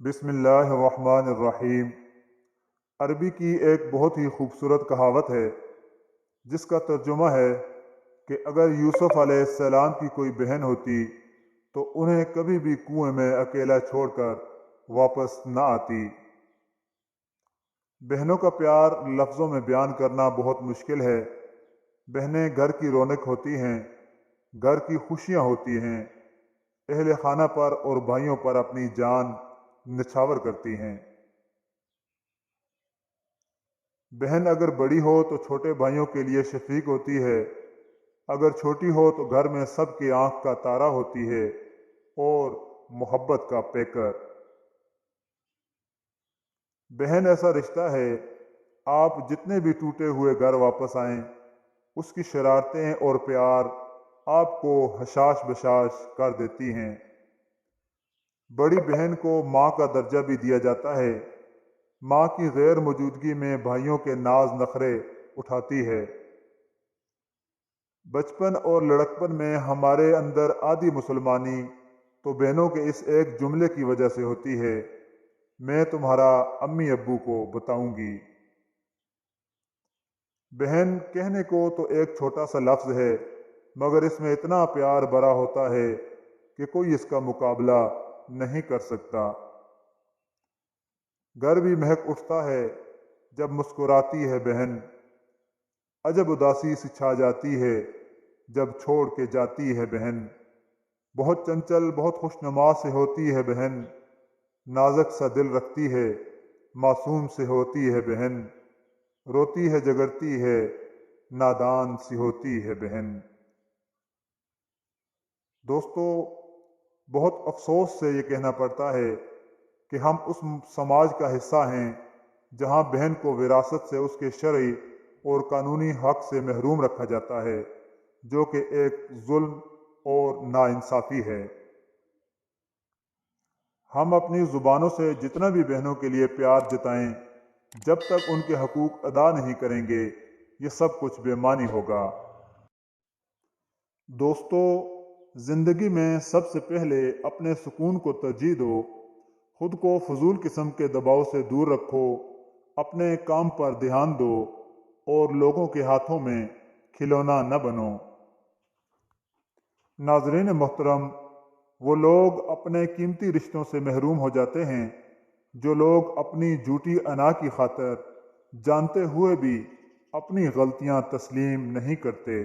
बिस्मिल्लाहिर्रहमानिर्रहीम। अरबी की एक बहुत ही खूबसूरत कहावत है जिसका तर्जुमा है कि अगर यूसुफ अलैहिस्सलाम की कोई बहन होती तो उन्हें कभी भी कुएं में अकेला छोड़कर वापस न आती। बहनों का प्यार लफ्ज़ों में बयान करना बहुत मुश्किल है। बहनें घर की रौनक होती हैं, घर की खुशियाँ होती हैं, अहले खाना पर और भाइयों पर अपनी जान निछावर करती हैं। बहन अगर बड़ी हो तो छोटे भाइयों के लिए शफीक होती है, अगर छोटी हो तो घर में सबकी आंख का तारा होती है और मोहब्बत का पैकर। बहन ऐसा रिश्ता है, आप जितने भी टूटे हुए घर वापस आएं, उसकी शरारतें और प्यार आपको हशाश बशाश कर देती हैं। बड़ी बहन को माँ का दर्जा भी दिया जाता है। माँ की गैर मौजूदगी में भाइयों के नाज नखरे उठाती है। बचपन और लड़कपन में हमारे अंदर आधी मुसलमानी तो बहनों के इस एक जुमले की वजह से होती है, मैं तुम्हारा अम्मी अब्बू को बताऊंगी। बहन कहने को तो एक छोटा सा लफ्ज़ है, मगर इसमें इतना प्यार भरा होता है कि कोई इसका मुकाबला नहीं कर सकता। घर भी महक उठता है जब मुस्कुराती है बहन, अजब उदासी सी छा जाती है जब छोड़ के जाती है बहन। बहुत चंचल बहुत खुशनुमा से होती है बहन, नाजुक सा दिल रखती है, मासूम से होती है बहन, रोती है जगरती है, नादान सी होती है बहन। दोस्तों, बहुत अफसोस से ये कहना पड़ता है कि हम उस समाज का हिस्सा हैं जहां बहन को विरासत से उसके शरई और कानूनी हक से महरूम रखा जाता है, जो कि एक जुल्म और नाइंसाफ़ी है। हम अपनी ज़ुबानों से जितना भी बहनों के लिए प्यार जताएं, जब तक उनके हकूक़ अदा नहीं करेंगे, ये सब कुछ बेमानी होगा। दोस्तों, ज़िंदगी में सबसे पहले अपने सुकून को तरजीह दो, खुद को फजूल किस्म के दबाव से दूर रखो, अपने काम पर ध्यान दो और लोगों के हाथों में खिलौना न बनो। नाज़रीन मोहतरम, वो लोग अपने कीमती रिश्तों से महरूम हो जाते हैं जो लोग अपनी झूठी अना की खातिर जानते हुए भी अपनी गलतियां तस्लीम नहीं करते।